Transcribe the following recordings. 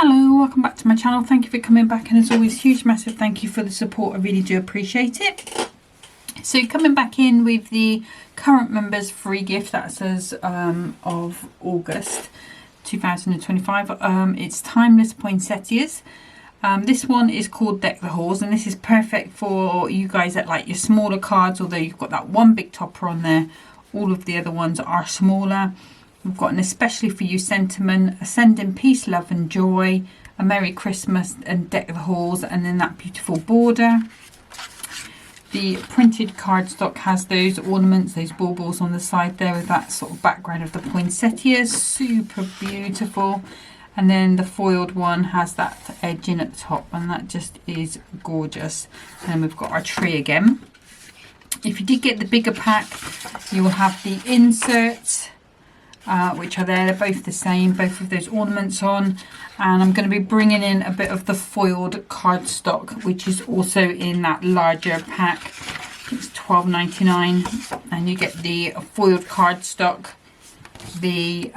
Hello, welcome back to my channel. Thank you for coming back, and as always, huge massive thank you for the support. I really do appreciate it. So coming back in with the current members free gift, that says of August 2025. It's Timeless Poinsettias. This one is called Deck the Halls, and this is perfect for you guys that like your smaller cards, although you've got that one big topper on there. All of the other ones are smaller. We've got an especially for you sentiment, a sending peace, love and joy, a Merry Christmas and Deck the Halls, and then that beautiful border. The printed cardstock has those ornaments, those baubles on the side there with that sort of background of the poinsettias, super beautiful. And then the foiled one has that edging at the top, and that just is gorgeous. And then we've got our tree again. If you did get the bigger pack, you will have the inserts, which are there. They're both the same, both of those ornaments on. And I'm going to be bringing in a bit of the foiled cardstock, which is also in that larger pack. It's $12.99, and you get the foiled cardstock, the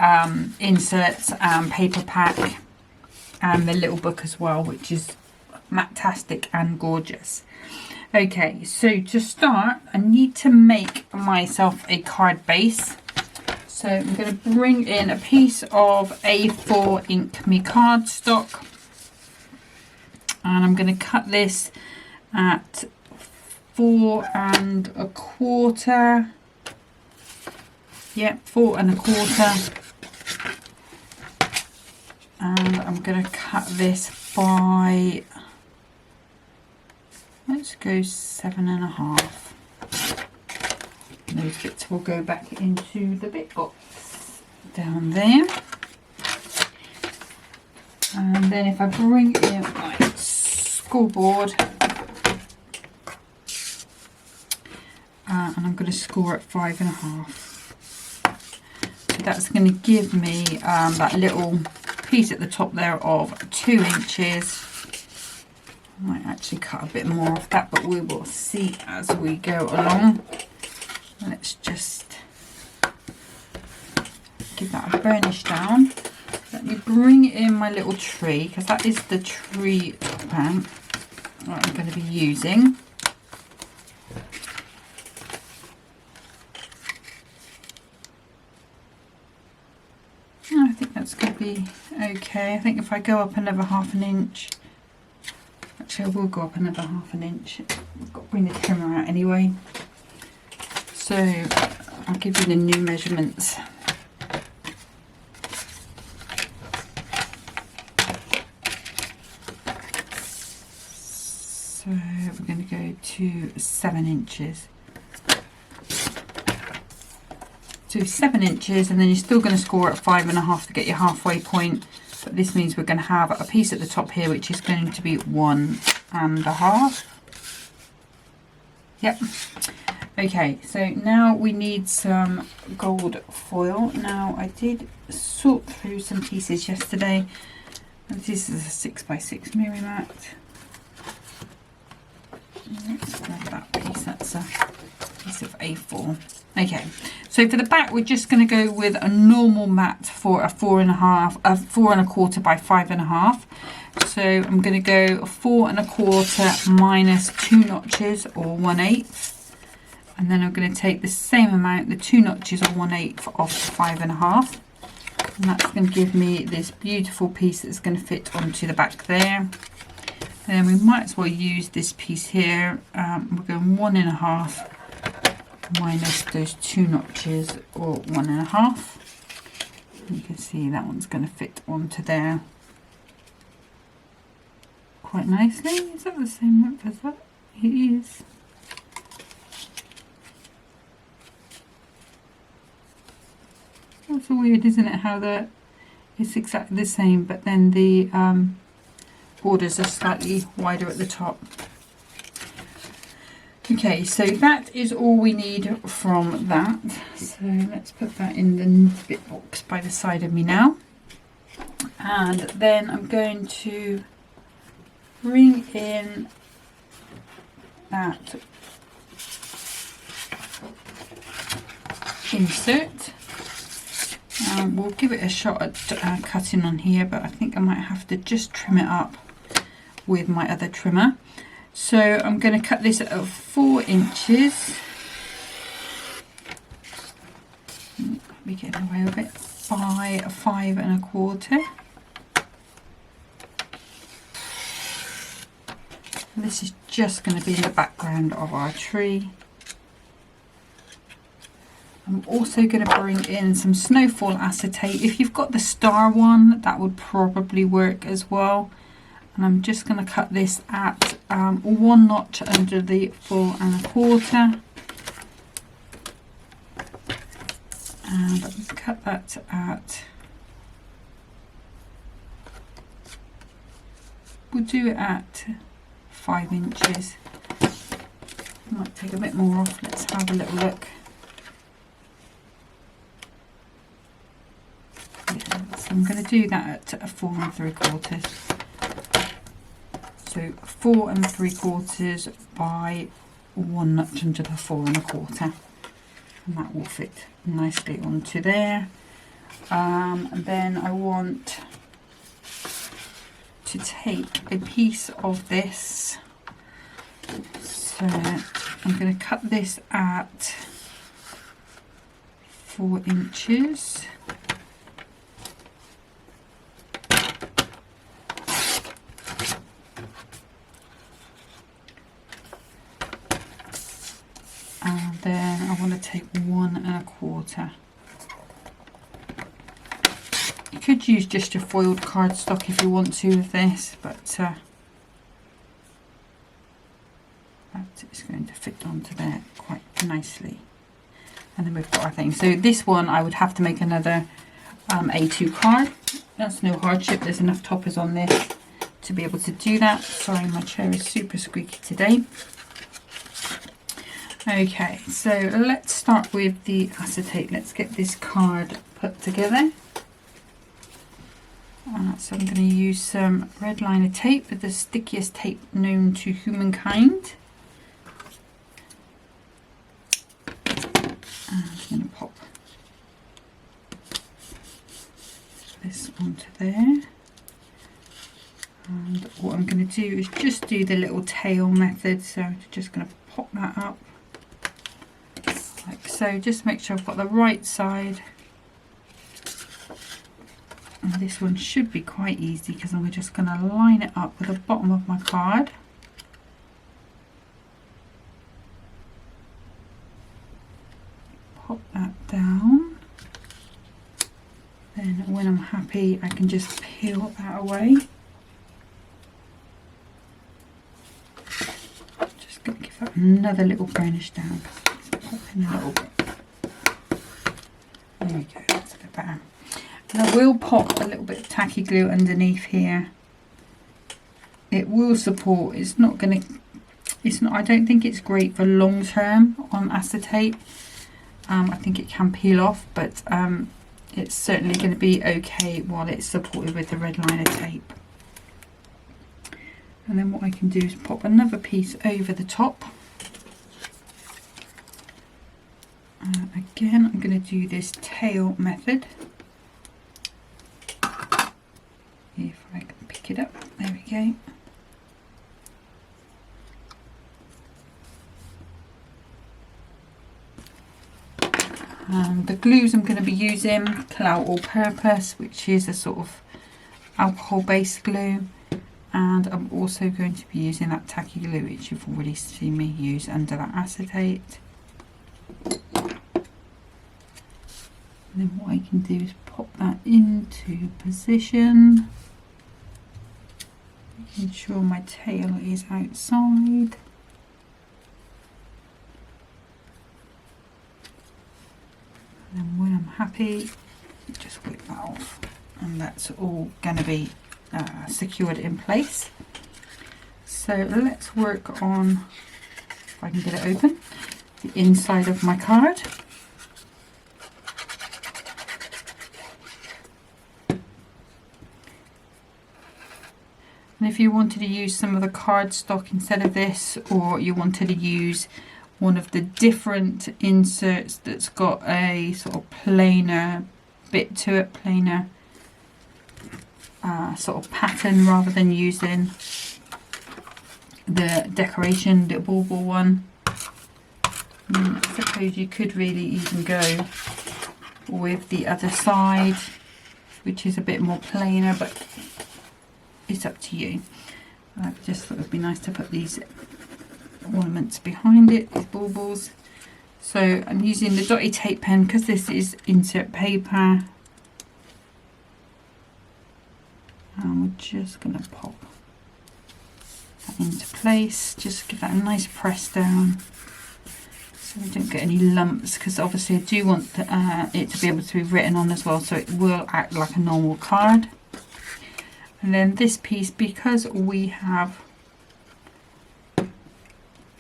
inserts and paper pack, and the little book as well, which is fantastic and gorgeous. Okay, so to start, I need to make myself a card base. So I'm going to bring in a piece of A4 ink me cardstock, and I'm going to cut this at 4 1/4. Yep, 4 1/4. And I'm going to cut this by, let's go 7 1/2. Those bits will go back into the bit box down there. And then if I bring in my scoreboard, and I'm going to score at 5 1/2. So that's going to give me that little piece at the top there of 2 inches. I might actually cut a bit more of that, but we will see as we go along. Let's just give that a burnish down. Let me bring in my little tree, because that is the tree topper that I'm going to be using. I think that's going to be okay. I think if I go up another 1/2 inch, actually I will go up another 1/2 inch. I've got to bring the trimmer out anyway. So I'll give you the new measurements. So we're going to go to 7 inches. So 7 inches, and then you're still going to score at 5 1/2 to get your halfway point. But this means we're going to have a piece at the top here, which is going to be 1 1/2. Yep. Okay, so now we need some gold foil. Now I did sort through some pieces yesterday. This is a 6x6 Miri mat. Let's grab that piece. That's a piece of A4. Okay, so for the back we're just going to go with a normal mat for a 4 1/4 by 5 1/2. So I'm going to go 4 1/4 minus 2 notches, or 1/8. And then I'm going to take the same amount, the 2 notches or 1/8 off 5 1/2. And that's going to give me this beautiful piece that's going to fit onto the back there. And then we might as well use this piece here. We're going 1 1/2 minus those 2 notches, or 1 1/2. You can see that one's going to fit onto there quite nicely. Is that the same length as that? It is. That's weird, isn't it, how it's exactly the same, but then the borders are slightly wider at the top. Okay, so that is all we need from that. So let's put that in the bit box by the side of me now. And then I'm going to bring in that insert. We'll give it a shot at cutting on here, but I think I might have to just trim it up with my other trimmer. So I'm going to cut this at 4 inches. We're getting away with it, by 5 1/4. This is just going to be in the background of our tree. I'm also going to bring in some snowfall acetate. If you've got the star one, that would probably work as well. And I'm just going to cut this at 1 notch under the 4 1/4. And let's cut that at, we'll do it at 5 inches. Might take a bit more off. Let's have a little look. Yeah, so I'm going to do that at 4 3/4. So 4 3/4 by 1 notch under the 4 1/4, and that will fit nicely onto there. And then I want to take a piece of this, so I'm going to cut this at 4 inches. And then I want to take 1 1/4. You could use just your foiled cardstock if you want to with this, but that is going to fit onto there quite nicely. And then we've got our thing. So this one I would have to make another A2 card. That's no hardship. There's enough toppers on this to be able to do that. Sorry, my chair is super squeaky today. Okay, so let's start with the acetate. Let's get this card put together. So I'm going to use some red liner tape, with the stickiest tape known to humankind. And I'm going to pop this onto there. And what I'm going to do is just do the little tail method. So I'm just going to pop that up like so. Just make sure I've got the right side. And this one should be quite easy because I'm just going to line it up with the bottom of my card. Pop that down. Then when I'm happy, I can just peel that away. Just going to give that another little burnish down. Pop in a little bit. There we go, that's a bit better. And I will pop a little bit of tacky glue underneath here. It will support. It's not going to. It's not. I don't think it's great for long term on acetate. I think it can peel off, but it's certainly going to be okay while it's supported with the red liner tape. And then what I can do is pop another piece over the top. Again, I'm going to do this tail method. If I can pick it up, there we go. The glues I'm going to be using, Clout All Purpose, which is a sort of alcohol-based glue, and I'm also going to be using that tacky glue, which you've already seen me use under that acetate. And then what I can do is pop that into position, making sure my tail is outside. And then when I'm happy, just whip that off, and that's all going to be secured in place. So let's work on, if I can get it open, the inside of my card. And if you wanted to use some of the cardstock instead of this, or you wanted to use one of the different inserts that's got a sort of plainer bit to it, plainer sort of pattern rather than using the decoration, the bauble one. I suppose you could really even go with the other side, which is a bit more plainer, but it's up to you. I just thought it would be nice to put these ornaments behind it, these baubles. So I'm using the dotty tape pen because this is insert paper. And we're just going to pop that into place. Just give that a nice press down so we don't get any lumps, because obviously I do want it to be able to be written on as well, so it will act like a normal card. And then this piece, because we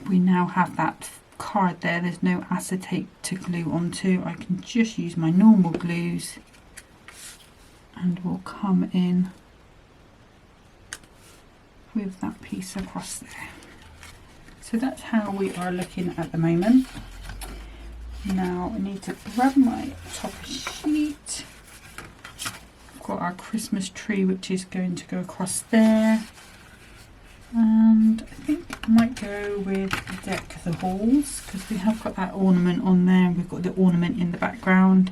now have that card there, there's no acetate to glue onto. I can just use my normal glues and we'll come in with that piece across there. So that's how we are looking at the moment. Now I need to grab my topper sheet. I've got our Christmas tree, which is going to go across there, and I think I might go with Deck the Halls because we have got that ornament on there. We've got the ornament in the background.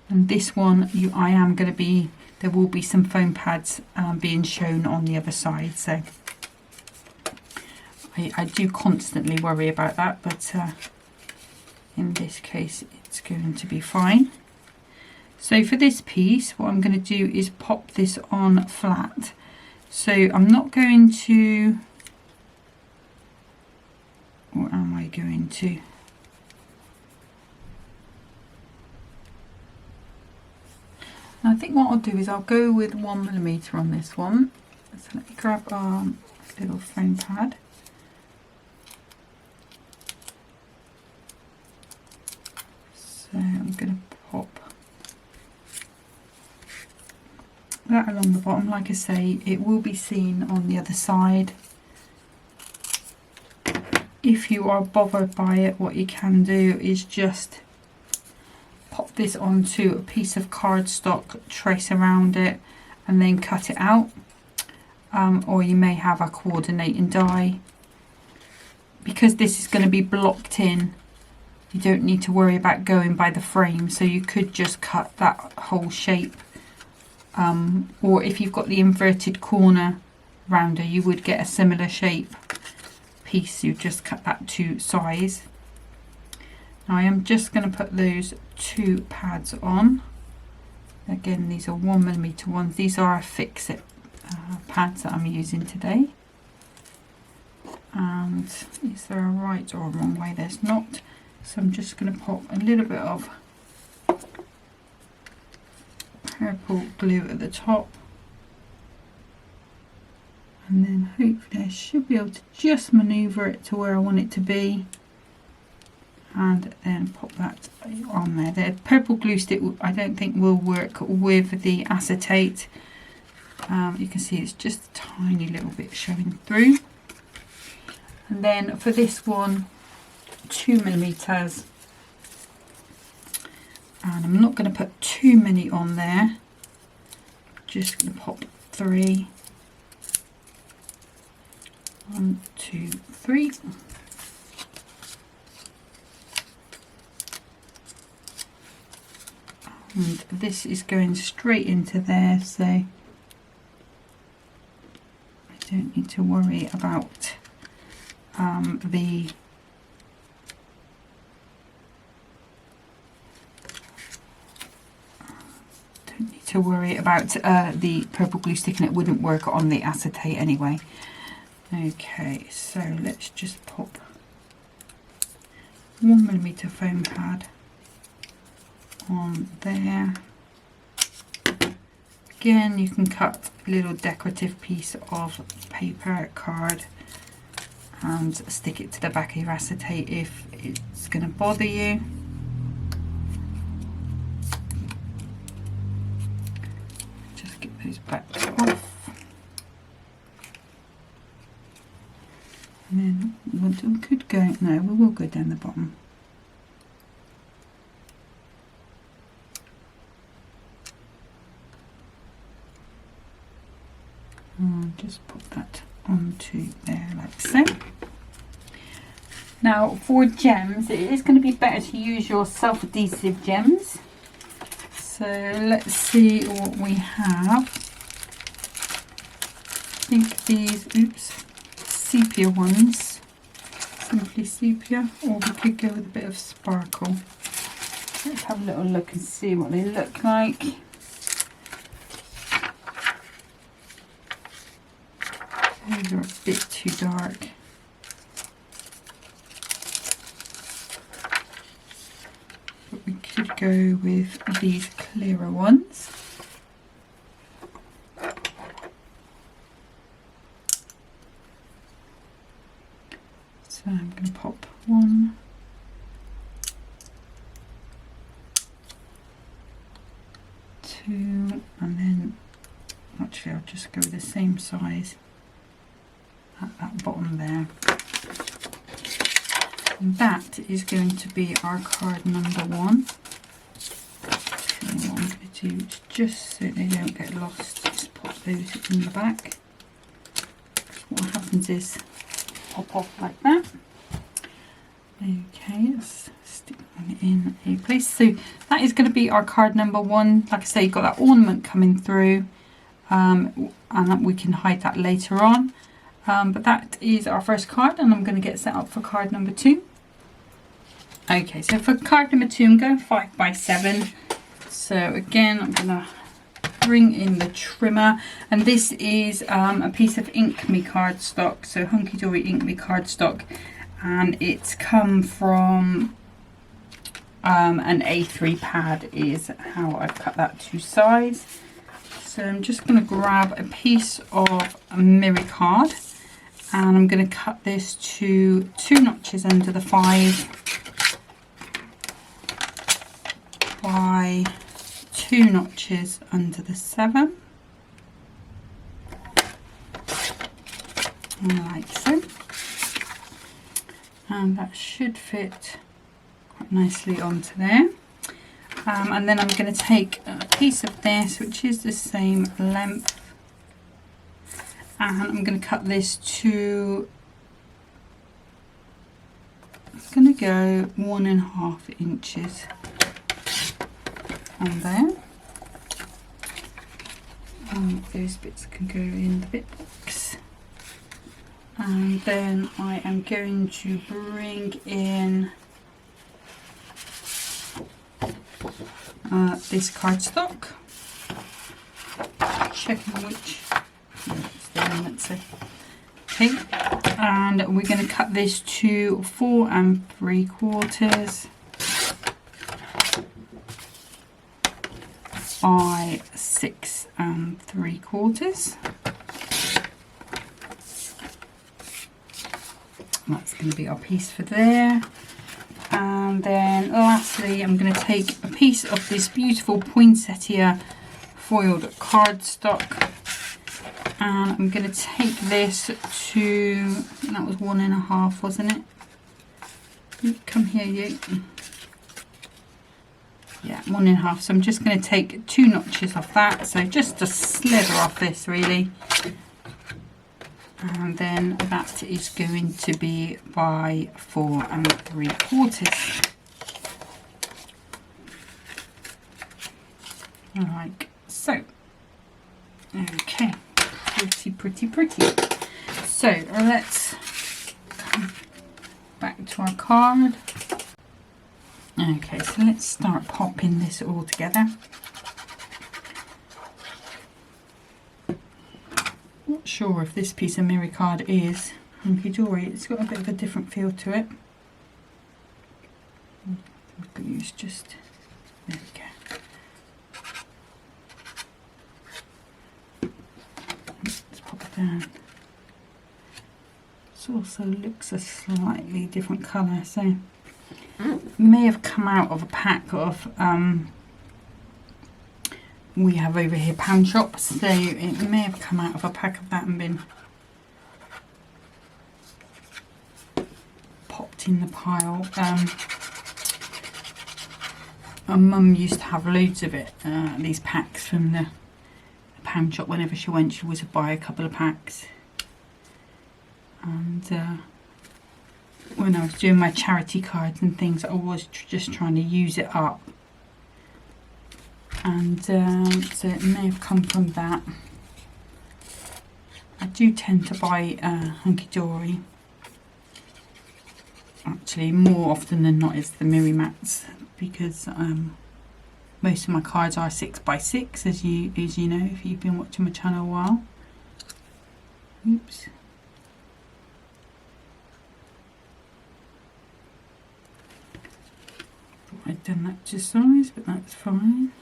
And this one, I am going to be, there will be some foam pads being shown on the other side. So I do constantly worry about that, but in this case it's going to be fine. So for this piece, what I'm going to do is pop this on flat. So I'm not going to, or am I going to? I think what I'll do is I'll go with 1mm on this one. So let me grab our little foam pad. So I'm going to pop that along the bottom. Like I say, it will be seen on the other side. If you are bothered by it, what you can do is just pop this onto a piece of cardstock, trace around it and then cut it out, or you may have a coordinating die. Because this is going to be blocked in, you don't need to worry about going by the frame, so you could just cut that whole shape, or if you've got the inverted corner rounder, you would get a similar shape piece. You just cut that to size. Now I am just going to put those 2 pads on. Again, these are 1mm ones. These are Fix-It pads that I'm using today. And is there a right or a wrong way? There's not. So I'm just going to pop a little bit of purple glue at the top. And then hopefully I should be able to just manoeuvre it to where I want it to be. And then pop that on there. The purple glue stick I don't think will work with the acetate. You can see it's just a tiny little bit showing through. And then for this one, 2mm. And I'm not going to put too many on there. Just going to pop 3. 1, 2, 3. And this is going straight into there, so I don't need to worry about the purple glue stick, and it wouldn't work on the acetate anyway. Okay, so let's just pop 1mm foam pad on there. Again, you can cut a little decorative piece of paper card and stick it to the back of your acetate if it's going to bother you. Just get those backs off. And then we could go, no, we will go down the bottom. I'll just put that onto there like so. Now for gems, it is going to be better to use your self-adhesive gems. So let's see what we have. I think these, sepia ones, simply sepia, or we could go with a bit of sparkle. Let's have a little look and see what they look like. Those are a bit too dark. But we could go with these clearer ones. So I'm going to pop 1, 2, and then actually I'll just go with the same size at that bottom there. And that is going to be our card number 1. So what I'm going to do is, just so they don't get lost, just pop those in the back. What happens is pop off like that. Okay, let's stick one in a place. So that is going to be our card number 1. Like I say, you've got that ornament coming through, and we can hide that later on. But that is our first card, and I'm going to get set up for card number 2. Okay, so for card number 2, I'm going 5 by 7. So again, I'm going to bring in the trimmer, and this is a piece of Ink Me cardstock, so Hunkydory Ink Me cardstock, and it's come from an A3 pad is how I've cut that to size. So I'm just going to grab a piece of a mirror card, and I'm going to cut this to 2 notches under the 5 by 2 notches under the 7, like so, and that should fit quite nicely onto there. And then I'm going to take a piece of this, which is the same length, and I'm going to cut this to, I'm going to go 1.5 inches on there. And those bits can go in the bit box. And then I am going to bring in this cardstock, checking which, it's the one that's it. Okay, and we're going to cut this to 4 3/4 by 6 3/4. That's going to be our piece for there. And then lastly, I'm going to take a piece of this beautiful poinsettia foiled cardstock, and I'm going to take this to, that was 1.5, wasn't it? Come here, you. Yeah, 1.5. So I'm just going to take 2 notches off that, so just a slither off this really. And then that is going to be by 4 3/4. Like so. Okay, pretty. So let's come back to our card. Okay, so let's start popping this all together. Not sure if this piece of mirror card is Hunkydory. It's got a bit of a different feel to it. I'm going to use just, there we go. Let's pop it down. This also looks a slightly different colour, so it may have come out of a pack of we have over here pan shops, so it may have come out of a pack of that and been left in the pile. My mum used to have loads of it, these packs from the pound shop. Whenever she went, she always would buy a couple of packs. And when I was doing my charity cards and things, I was just trying to use it up. And so it may have come from that. I do tend to buy Hunkydory. Actually, more often than not is the Miri Mats, because most of my cards are 6x6, as you know if you've been watching my channel a while. Oops. Thought I'd done that to size, but that's fine.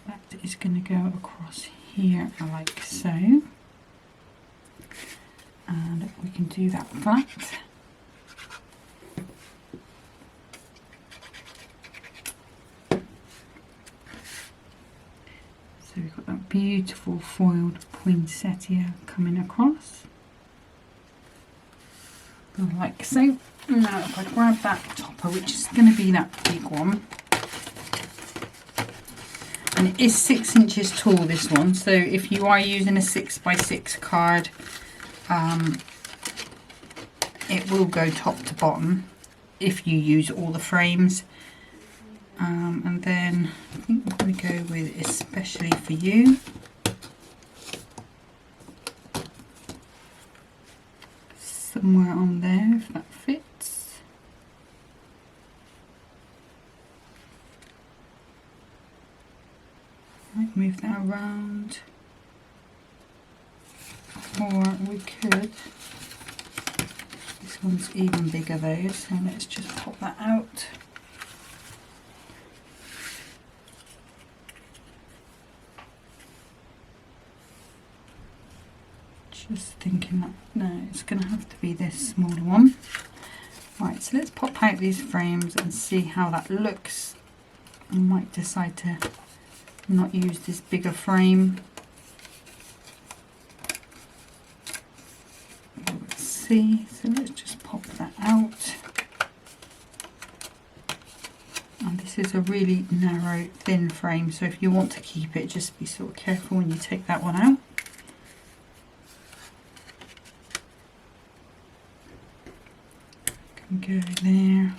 That is going to go across here like so, and we can do that flat. So we've got that beautiful foiled poinsettia coming across, like so. Now if I grab that topper, which is going to be that big one, and it is 6 inches tall, this one, so if you are using a 6x6 card, it will go top to bottom if you use all the frames. And then I think we're going to go with especially for you. Somewhere on there, if that fits. Might move that around, or we could. This one's even bigger though, so let's just pop that out. Just thinking that no, it's going to have to be this smaller one. Right, so let's pop out these frames and see how that looks. I might decide to not use this bigger frame. Let's see, so let's just pop that out. And this is a really narrow, thin frame, so if you want to keep it, just be sort of careful when you take that one out. Can go there.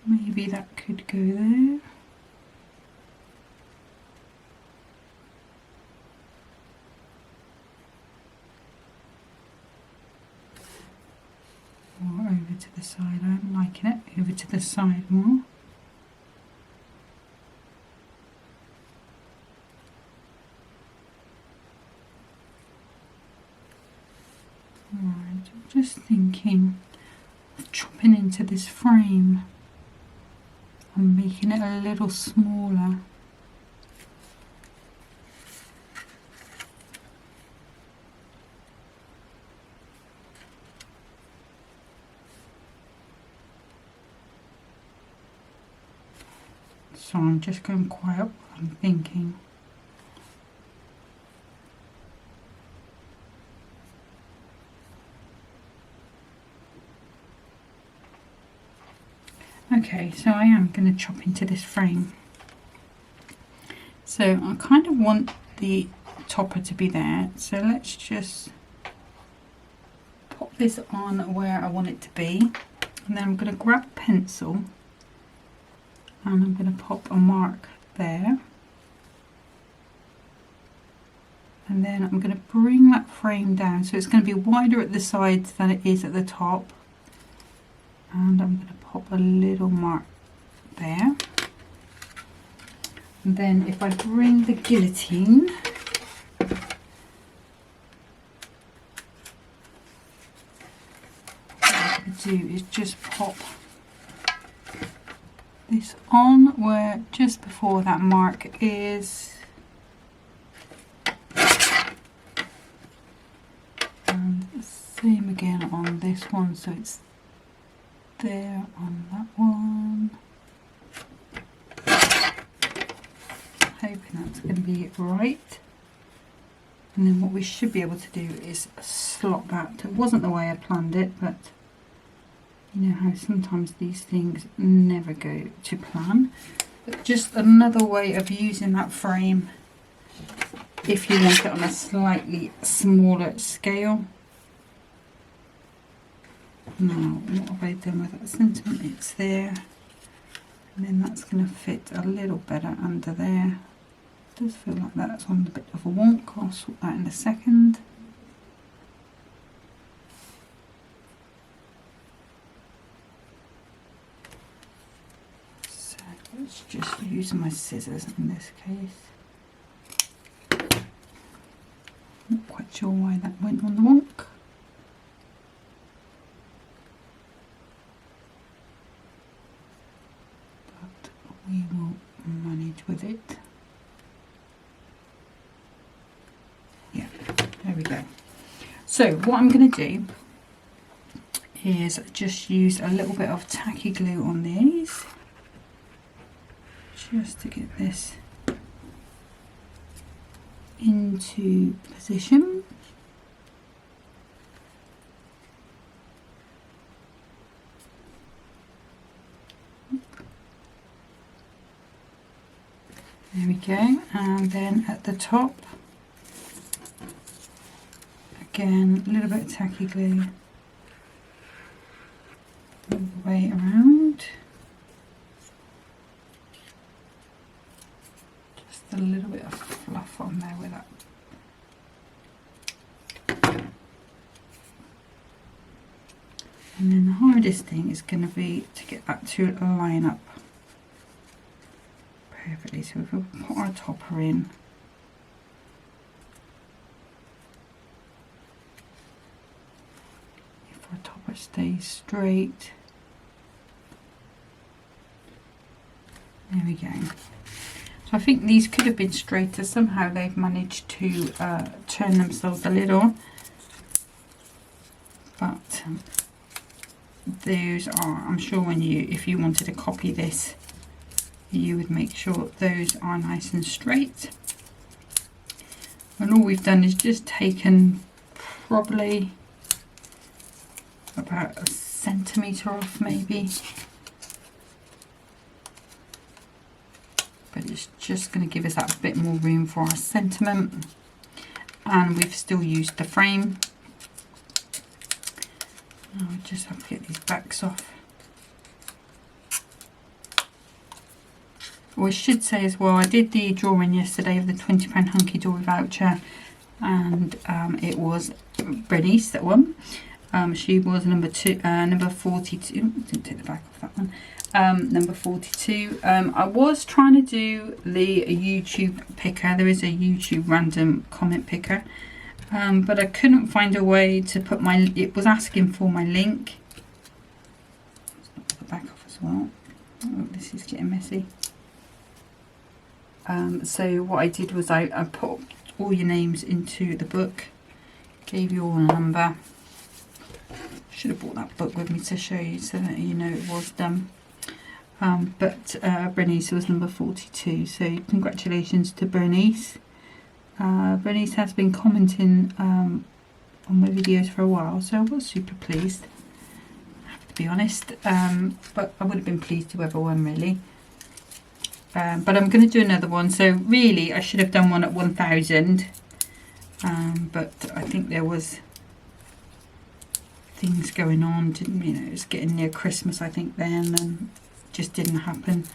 Maybe that could go there. Or over to the side. I'm liking it. Over to the side more. Right, I'm just thinking of chopping into this frame and making it a little smaller. So I'm just going quiet while I'm thinking. Okay, so I am going to chop into this frame. So I kind of want the topper to be there. So let's just pop this on where I want it to be. And then I'm going to grab a pencil and I'm going to pop a mark there. And then I'm going to bring that frame down. So it's going to be wider at the sides than it is at the top. And I'm going to pop a little mark there. And then if I bring the guillotine, what I can do is just pop this on where just before that mark is. And same again on this one, so it's there on that one. Hoping that's going to be right. And then what we should be able to do is slot that. It wasn't the way I planned it, but you know how sometimes these things never go to plan. But just another way of using that frame if you want it on a slightly smaller scale. Now, what have I done with that sentiment? It's there. And then that's going to fit a little better under there. It does feel like that's on a bit of a wonk. I'll sort that in a second. So let's just use my scissors in this case. Not quite sure why that went on the wonk. We will manage with it. Yeah, there we go. So what I'm going to do is just use a little bit of tacky glue on these, just to get this into position. There we go, and then at the top, again, a little bit of tacky glue all the way around. Just a little bit of fluff on there with that. And then the hardest thing is going to be to get that to line up perfectly. So if we put our topper in, if our topper stays straight, there we go. So I think these could have been straighter. Somehow they've managed to turn themselves a little, but those are, I'm sure when you, if you wanted to copy this, you would make sure those are nice and straight. And all we've done is just taken probably about a centimetre off maybe, but it's just going to give us that bit more room for our sentiment, and we've still used the frame. Now we just have to get these backs off. Well, I should say as well, I did the drawing yesterday of the £20 Hunkydory voucher, and it was Bernice that won. She was number 42. Didn't take the back off that one. Number 42. I was trying to do the YouTube picker. There is a YouTube random comment picker, but I couldn't find a way to put my. It was asking for my link. Let's put the back off as well. Oh, this is getting messy. So what I did was I put all your names into the book, gave you all a number. Should have brought that book with me to show you so that you know it was done. But Bernice was number 42, so congratulations to Bernice. Bernice has been commenting on my videos for a while, so I was super pleased, I have to be honest, but I would have been pleased whoever won really. But I'm going to do another one, so really I should have done one at 1000, but I think there was things going on, didn't you know, it was getting near Christmas I think then, and just didn't happen.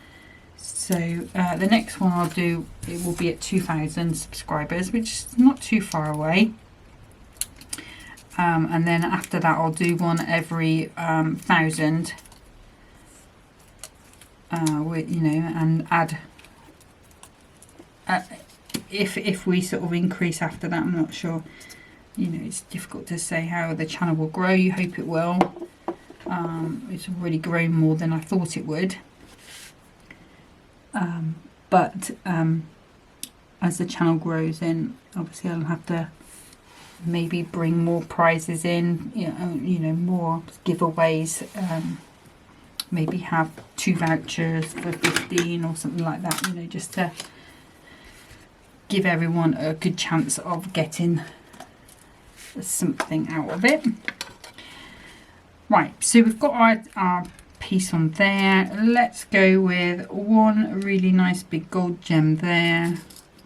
So the next one I'll do, it will be at 2000 subscribers, which is not too far away, and then after that I'll do one every 1000, with, you know, and add if we sort of increase after that. I'm not sure, you know, it's difficult to say how the channel will grow. You hope it will. It's already grown more than I thought it would, but as the channel grows, then obviously I'll have to maybe bring more prizes in, you know, more giveaways, maybe have 2 vouchers for 15 or something like that, you know, just to give everyone a good chance of getting something out of it. Right, so we've got our piece on there. Let's go with one really nice big gold gem there.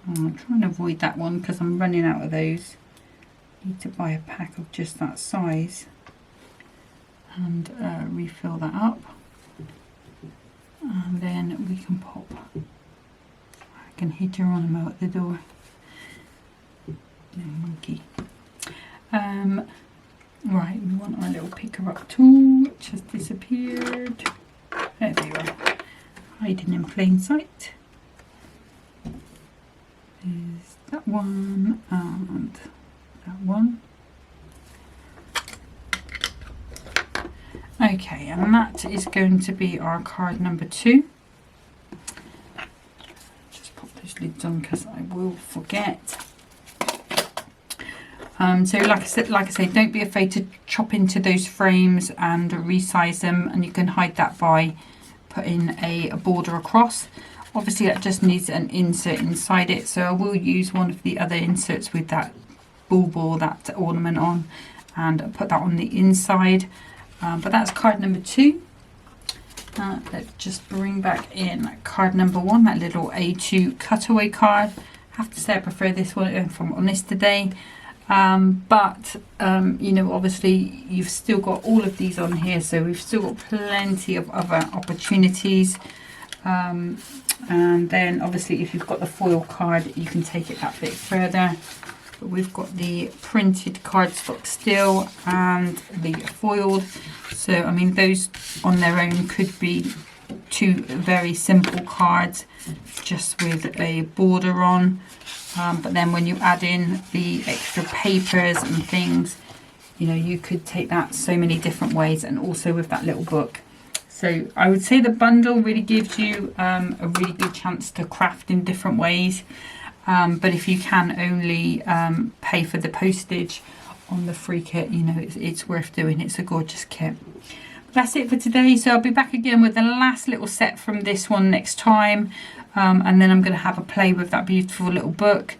I'm trying to avoid that one because I'm running out of those. Need to buy a pack of just that size and refill that up, and then we can pop. I can hit Geronimo at the door. No monkey. Right, we want our little picker up tool, which has disappeared. There we are, hiding in plain sight. There's that one and that one. Okay, and that is going to be our card number 2. Just pop those lids on because I will forget. So like I say, don't be afraid to chop into those frames and resize them, and you can hide that by putting a border across. Obviously that just needs an insert inside it, so I will use one of the other inserts with that bauble, that ornament on, and put that on the inside. But that's card number 2. Let's just bring back in card number 1, that little A2 cutaway card. I have to say I prefer this one, if I'm honest today. But you know, obviously you've still got all of these on here, so we've still got plenty of other opportunities. And then obviously if you've got the foil card, you can take it that bit further. But we've got the printed cardstock still and the foiled, so I mean those on their own could be 2 very simple cards just with a border on. But then when you add in the extra papers and things, you know, you could take that so many different ways, and also with that little book. So I would say the bundle really gives you a really good chance to craft in different ways. But if you can only pay for the postage on the free kit, you know, it's worth doing. It's a gorgeous kit. That's it for today, so I'll be back again with the last little set from this one next time, and then I'm going to have a play with that beautiful little book,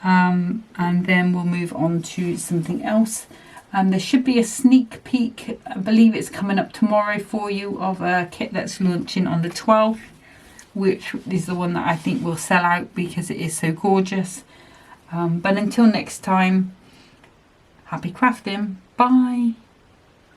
and then we'll move on to something else. There should be a sneak peek, I believe it's coming up tomorrow for you, of a kit that's launching on the 12th, which is the one that I think will sell out because it is so gorgeous. But until next time, happy crafting, bye.